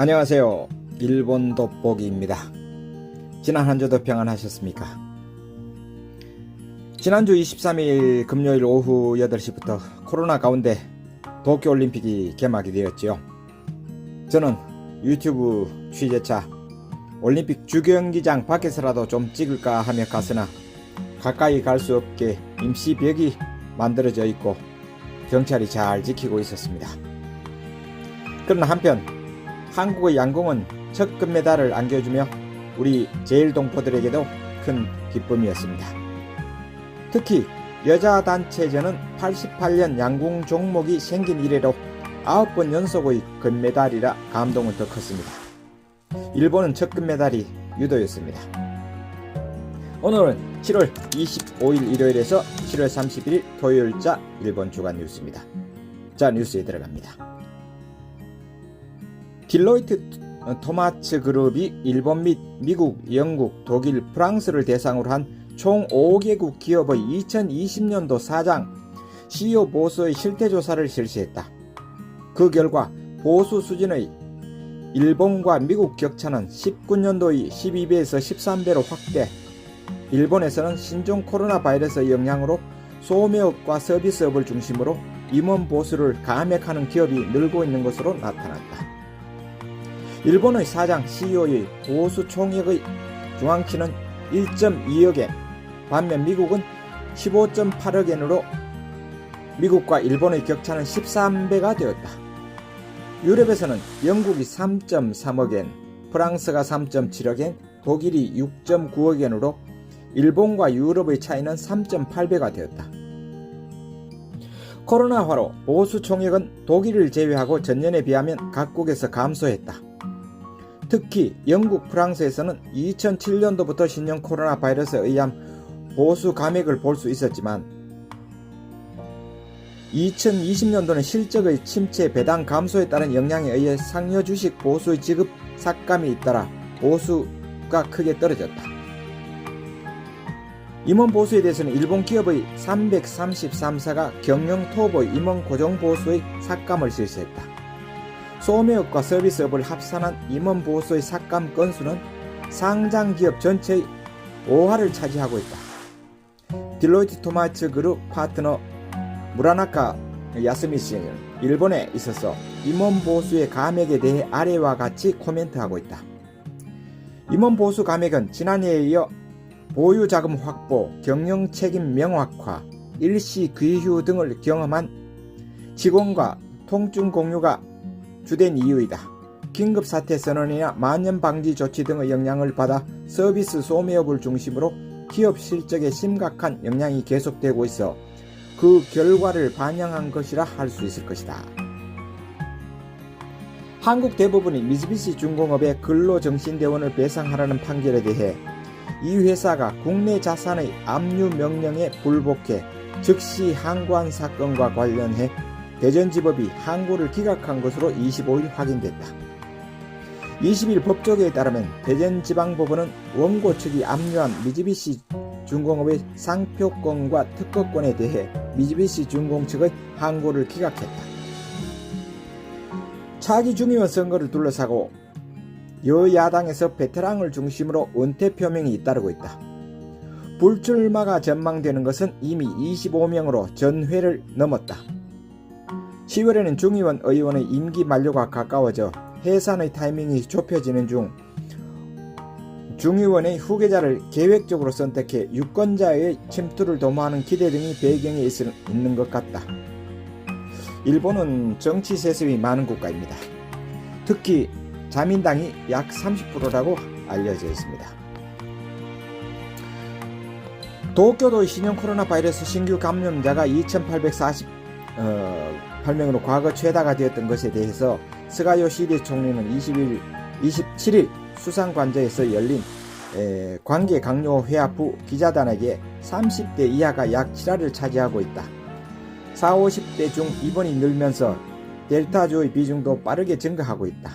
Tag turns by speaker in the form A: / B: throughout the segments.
A: 안녕하세요. 일본 돋보기입니다. 지난 한 주도 평안하셨습니까? 지난주 23일 금요일 오후 8시부터 코로나 가운데 도쿄올림픽이 개막이 되었지요. 저는 유튜브 취재차 올림픽 주경기장 밖에서라도 좀 찍을까 하며 갔으나 가까이 갈 수 없게 임시벽이 만들어져 있고 경찰이 잘 지키고 있었습니다. 그러나 한편 한국의 양궁은 첫 금메달을 안겨주며 우리 제일동포들에게도 큰 기쁨이었습니다. 특히 여자 단체전은 88년 양궁 종목이 생긴 이래로 9번 연속의 금메달이라 감동은 더 컸습니다. 일본은 첫 금메달이 유도였습니다. 오늘은 7월 25일 일요일에서 7월 31일 토요일자 일본 주간 뉴스입니다. 자, 뉴스에 들어갑니다. 딜로이트 토마츠 그룹이 일본 및 미국, 영국, 독일, 프랑스를 대상으로 한 총 5개국 기업의 2020년도 사장 CEO 보수의 실태조사를 실시했다. 그 결과 보수 수준의 일본과 미국 격차는 19년도의 12배에서 13배로 확대. 일본에서는 신종 코로나 바이러스 영향으로 소매업과 서비스업을 중심으로 임원 보수를 감액하는 기업이 늘고 있는 것으로 나타났다. 일본의 사장 CEO의 보수 총액의 중앙치는 1.2억엔, 반면 미국은 15.8억엔으로 미국과 일본의 격차는 13배가 되었다. 유럽에서는 영국이 3.3억엔, 프랑스가 3.7억엔, 독일이 6.9억엔으로 일본과 유럽의 차이는 3.8배가 되었다. 코로나화로 보수 총액은 독일을 제외하고 전년에 비하면 각국에서 감소했다. 특히 영국, 프랑스에서는 2007년도부터 신형 코로나 바이러스에 의한 보수 감액을 볼 수 있었지만 2020년도는 실적의 침체, 배당 감소에 따른 영향에 의해 상여 주식 보수의 지급 삭감이 잇따라 보수가 크게 떨어졌다. 임원 보수에 대해서는 일본 기업의 333사가 경영 토업의 임원 고정 보수의 삭감을 실시했다. 소매업과 서비스업을 합산한 임원 보수의 삭감 건수는 상장 기업 전체의 5할을 차지하고 있다. 딜로이트 토마츠 그룹 파트너 무라나카 야스미 씨는 일본에 있어서 임원 보수의 감액에 대해 아래와 같이 코멘트하고 있다. 임원 보수 감액은 지난해에 이어 보유 자금 확보, 경영 책임 명확화, 일시 귀휴 등을 경험한 직원과 통증 공유가 주된 이유이다. 긴급 사태 선언이나 만연 방지 조치 등의 영향을 받아 서비스 소매업을 중심으로 기업 실적에 심각한 영향이 계속되고 있어 그 결과를 반영한 것이라 할 수 있을 것이다. 한국 대법원이 미쓰비시 중공업의 근로정신대원을 배상하라는 판결에 대해 이 회사가 국내 자산의 압류 명령에 불복해 즉시 항고한 사건과 관련해 대전지법이 항고를 기각한 것으로 25일 확인됐다. 20일 법조계에 따르면 대전지방법원은 원고 측이 압류한 미쓰비시 중공업의 상표권과 특허권에 대해 미쓰비시 중공 측의 항고를 기각했다. 차기 중의원 선거를 둘러싸고 여야당에서 베테랑을 중심으로 은퇴 표명이 잇따르고 있다. 불출마가 전망되는 것은 이미 25명으로 전회를 넘었다. 10월에는 중의원 의원의 임기 만료가 가까워져 해산의 타이밍이 좁혀지는 중 중의원의 후계자를 계획적으로 선택해 유권자의 침투를 도모하는 기대 등이 배경에 있는 것 같다. 일본은 정치 세습이 많은 국가입니다. 특히 자민당이 약 30%라고 알려져 있습니다. 도쿄도의 신형 코로나 바이러스 신규 감염자가 2,848명으로 과거 최다가 되었던 것에 대해서 스가 요시히데 총리는 27일 수상관저에서 열린 관계 강요 회합 후 기자단에게 30대 이하가 약 7할을 차지하고 있다. 40, 50대 중 입원이 늘면서 델타주의 비중도 빠르게 증가하고 있다.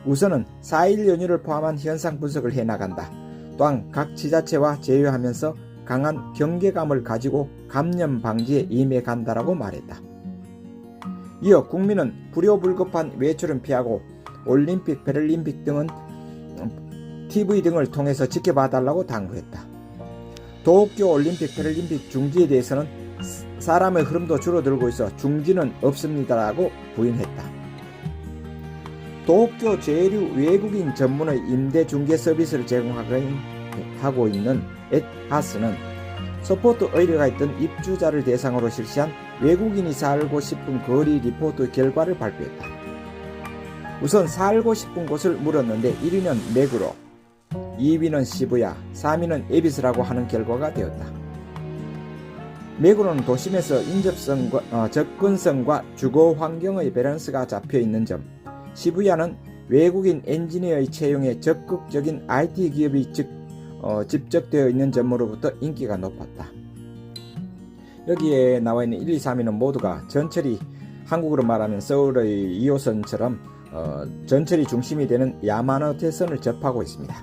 A: 우선은 4일 연휴를 포함한 현상 분석을 해나간다. 또한 각 지자체와 제휴하면서 강한 경계감을 가지고 감염 방지에 임해간다라고 말했다. 이어 국민은 불효불급한 외출은 피하고 올림픽, 패럴림픽 등은 TV 등을 통해서 지켜봐달라고 당부했다. 도쿄 올림픽, 패럴림픽 중지에 대해서는 사람의 흐름도 줄어들고 있어 중지는 없습니다라고 부인했다. 도쿄 제류 외국인 전문의 임대 중개 서비스를 제공하고 있는 앳하스는 서포트 의뢰가 있던 입주자를 대상으로 실시한 외국인이 살고 싶은 거리 리포트 결과를 발표했다. 우선 살고 싶은 곳을 물었는데 1위는 메구로, 2위는 시부야, 3위는 에비스라고 하는 결과가 되었다. 메구로는 도심에서 인접성과 접근성과 주거 환경의 밸런스가 잡혀있는 점, 시부야는 외국인 엔지니어의 채용에 적극적인 IT 기업이 집적되어 있는 점으로부터 인기가 높았다. 여기에 나와 있는 1, 2, 3위는 모두가 전철이 한국으로 말하면 서울의 2호선처럼 전철이 중심이 되는 야마노테선을 접하고 있습니다.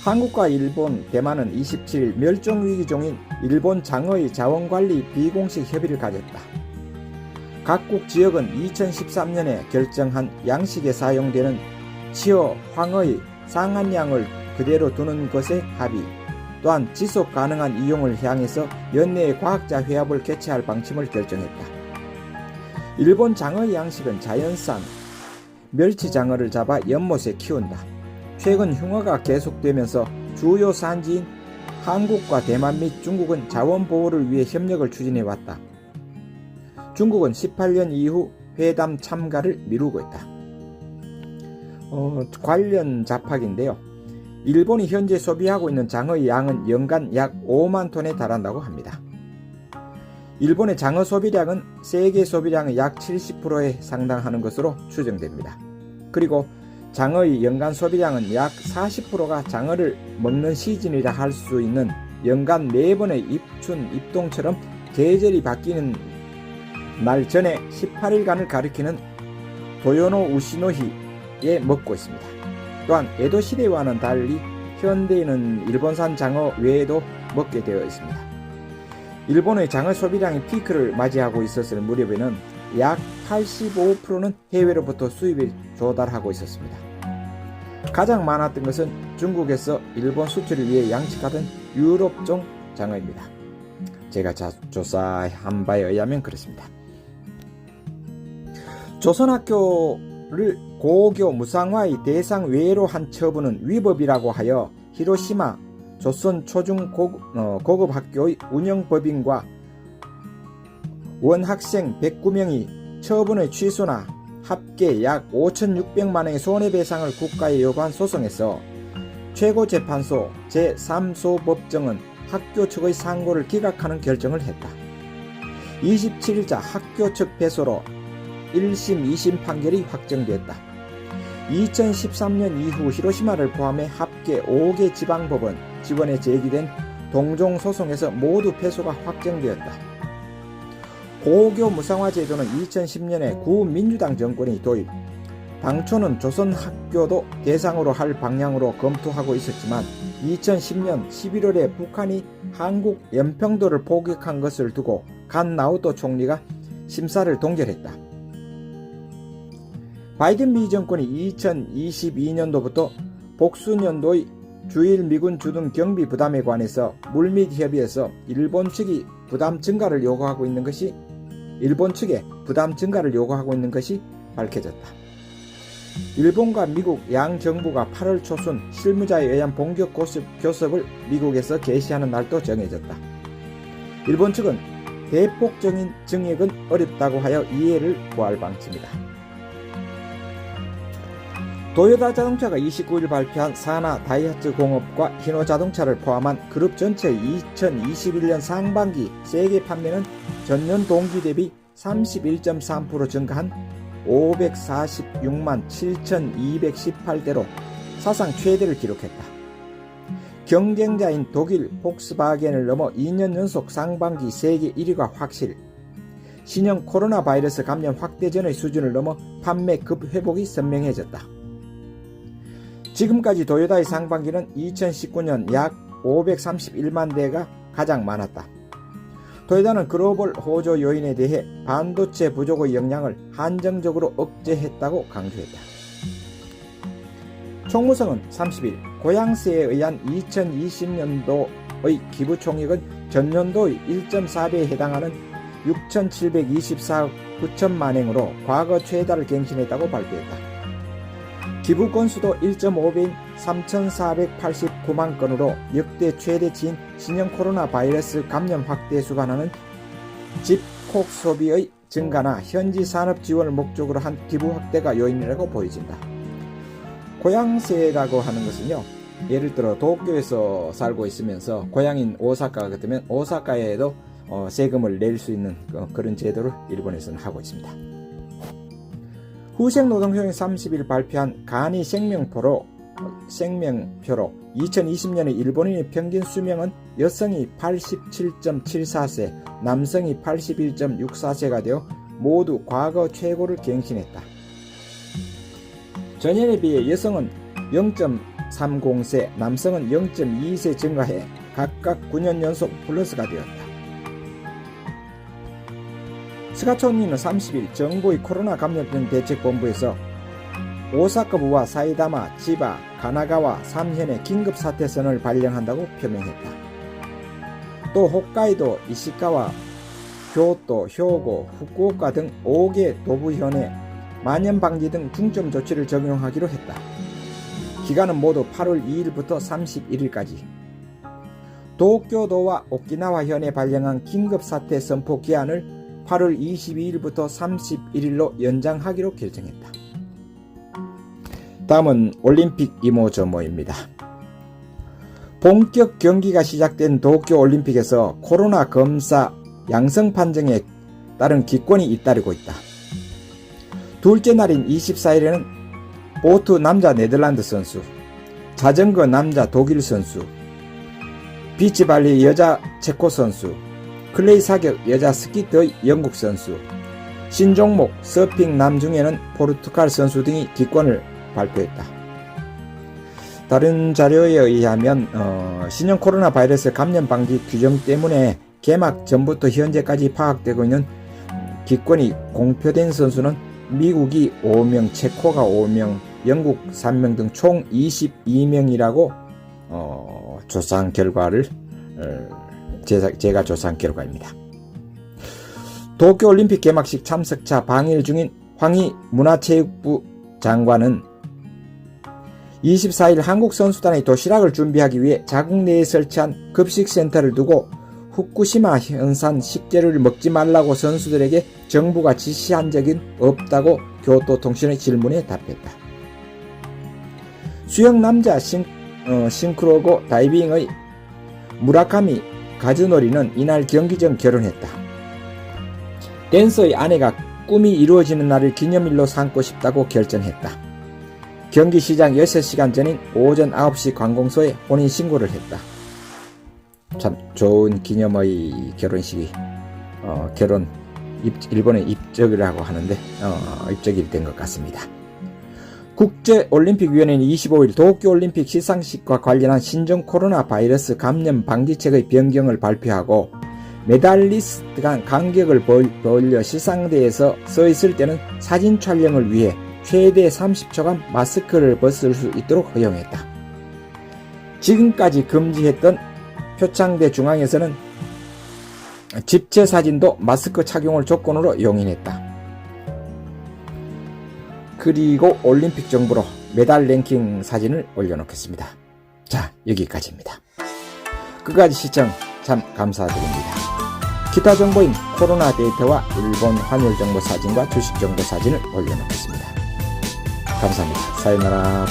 A: 한국과 일본, 대만은 27일 멸종위기종인 일본 장어의 자원관리 비공식 협의를 가졌다. 각국 지역은 2013년에 결정한 양식에 사용되는 치어, 황어의 상한량을 그대로 두는 것에 합의, 또한 지속 가능한 이용을 향해서 연내에 과학자 회합을 개최할 방침을 결정했다. 일본 장어의 양식은 자연산 멸치장어를 잡아 연못에 키운다. 최근 흉화가 계속되면서 주요 산지인 한국과 대만 및 중국은 자원보호를 위해 협력을 추진해왔다. 중국은 18년 이후 회담 참가를 미루고 있다. 관련 잡학인데요. 일본이 현재 소비하고 있는 장어의 양은 연간 약 5만 톤에 달한다고 합니다. 일본의 장어 소비량은 세계 소비량의 약 70%에 상당하는 것으로 추정됩니다. 그리고 장어의 연간 소비량은 약 40%가 장어를 먹는 시즌이라 할 수 있는 연간 4번의 입춘, 입동처럼 계절이 바뀌는 날 전에 18일간을 가리키는 도요노 우시노히에 먹고 있습니다. 또한 에도 시대와는 달리 현대에는 일본산 장어 외에도 먹게 되어 있습니다. 일본의 장어 소비량이 피크를 맞이하고 있었을 무렵에는 약 85%는 해외로부터 수입에 조달하고 있었습니다. 가장 많았던 것은 중국에서 일본 수출을 위해 양식하던 유럽종 장어입니다. 제가 조사한 바에 의하면 그렇습니다. 조선학교를 고교 무상화의 대상 외로 한 처분은 위법이라고 하여 히로시마 조선 초중 고급 학교의 운영법인과 원학생 109명이 처분의 취소나 합계 약 5,600만원의 손해배상을 국가에 요구한 소송에서 최고재판소 제3소법정은 학교 측의 상고를 기각하는 결정을 했다. 27일자 학교 측 패소로 1심, 2심 판결이 확정됐다. 2013년 이후 히로시마를 포함해 합계 5개 지방법원 지원에 제기된 동종 소송에서 모두 패소가 확정되었다. 고교 무상화 제도는 2010년에 구민주당 정권이 도입, 당초는 조선 학교도 대상으로 할 방향으로 검토하고 있었지만 2010년 11월에 북한이 한국 연평도를 포격한 것을 두고 간 나우토 총리가 심사를 동결했다. 바이든 미 정권이 2022년도부터 복수년도의 주일 미군 주둔 경비 부담에 관해서 물밑 협의에서 일본 측에 부담 증가를 요구하고 있는 것이 밝혀졌다. 일본과 미국 양 정부가 8월 초순 실무자에 의한 본격 교섭을 미국에서 개시하는 날도 정해졌다. 일본 측은 대폭적인 증액은 어렵다고 하여 이해를 구할 방침이다. 도요타 자동차가 29일 발표한 산하 다이하츠 공업과 히노자동차를 포함한 그룹 전체의 2021년 상반기 세계 판매는 전년 동기 대비 31.3% 증가한 546만 7,218대로 사상 최대를 기록했다. 경쟁자인 독일 폭스바겐을 넘어 2년 연속 상반기 세계 1위가 확실, 신형 코로나 바이러스 감염 확대 전의 수준을 넘어 판매 급회복이 선명해졌다. 지금까지 도요타의 상반기는 2019년 약 531만 대가 가장 많았다. 토요타는 글로벌 호조 요인에 대해 반도체 부족의 영향을 한정적으로 억제했다고 강조했다. 총무성은 30일 고양세에 의한 2020년도의 기부 총액은 전년도의 1.4배에 해당하는 6,724억 9천만행으로 과거 최다를 갱신했다고 발표했다. 기부 건수도 1.5배인 3,489만 건으로 역대 최대치인 신형 코로나 바이러스 감염 확대에 수반하는 집콕 소비의 증가나 현지 산업 지원을 목적으로 한 기부 확대가 요인이라고 보여진다. 고양세라고 하는 것은요, 예를 들어 도쿄에서 살고 있으면서 고향인 오사카가 같으면 오사카에도 세금을 낼 수 있는 그런 제도를 일본에서는 하고 있습니다. 후생노동협회 30일 발표한 간이 생명표로 2020년의 일본인의 평균 수명은 여성이 87.74세, 남성이 81.64세가 되어 모두 과거 최고를 갱신했다. 전년에 비해 여성은 0.30세, 남성은 0.2세 증가해 각각 9년 연속 플러스가 되었다. 스가 총리는 30일 정부의 코로나 감염병 대책본부에서 오사카부와 사이다마, 치바, 가나가와 3현의 긴급사태선을 발령한다고 표명했다. 또 홋카이도, 이시카와, 교토, 효고, 후쿠오카 등 5개 도부현에 만연방지 등 중점 조치를 적용하기로 했다. 기간은 모두 8월 2일부터 31일까지. 도쿄도와 오키나와현에 발령한 긴급사태 선포 기한을 8월 22일부터 31일로 연장하기로 결정했다. 다음은 올림픽 이모저모입니다. 본격 경기가 시작된 도쿄올림픽에서 코로나 검사 양성 판정에 따른 기권이 잇따르고 있다. 둘째 날인 24일에는 보트 남자 네덜란드 선수, 자전거 남자 독일 선수, 비치발리 여자 체코 선수, 클레이 사격 여자 스키트의 영국 선수, 신종목 서핑 남중에는 포르투갈 선수 등이 기권을 발표했다. 다른 자료에 의하면 신형 코로나 바이러스 감염 방지 규정 때문에 개막 전부터 현재까지 파악되고 있는 기권이 공표된 선수는 미국이 5명, 체코가 5명, 영국 3명 등 총 22명이라고 조사한 결과를 제가 조사한 결과입니다. 도쿄올림픽 개막식 참석차 방일 중인 황희 문화체육부 장관은 24일 한국 선수단의 도시락을 준비하기 위해 자국 내에 설치한 급식센터를 두고 후쿠시마 현산 식재료를 먹지 말라고 선수들에게 정부가 지시한 적은 없다고 교토통신의 질문에 답했다. 수영 남자 싱크로고 다이빙의 무라카미 가즈노리는 이날 경기 전 결혼했다. 댄서의 아내가 꿈이 이루어지는 날을 기념일로 삼고 싶다고 결정했다. 경기 시작 6시간 전인 오전 9시 관공서에 혼인신고를 했다. 참 좋은 기념의 결혼식이 일본의 입적이라고 하는데 입적이 된 것 같습니다. 국제올림픽위원회는 25일 도쿄올림픽 시상식과 관련한 신종 코로나 바이러스 감염 방지책의 변경을 발표하고 메달리스트 간 간격을 벌려 시상대에서 서 있을 때는 사진 촬영을 위해 최대 30초간 마스크를 벗을 수 있도록 허용했다. 지금까지 금지했던 표창대 중앙에서는 집체 사진도 마스크 착용을 조건으로 용인했다. 그리고 올림픽 정보로 메달 랭킹 사진을 올려놓겠습니다. 자, 여기까지입니다. 끝까지 시청 참 감사드립니다. 기타 정보인 코로나 데이터와 일본 환율 정보 사진과 주식 정보 사진을 올려놓겠습니다. 감사합니다. 사요나라.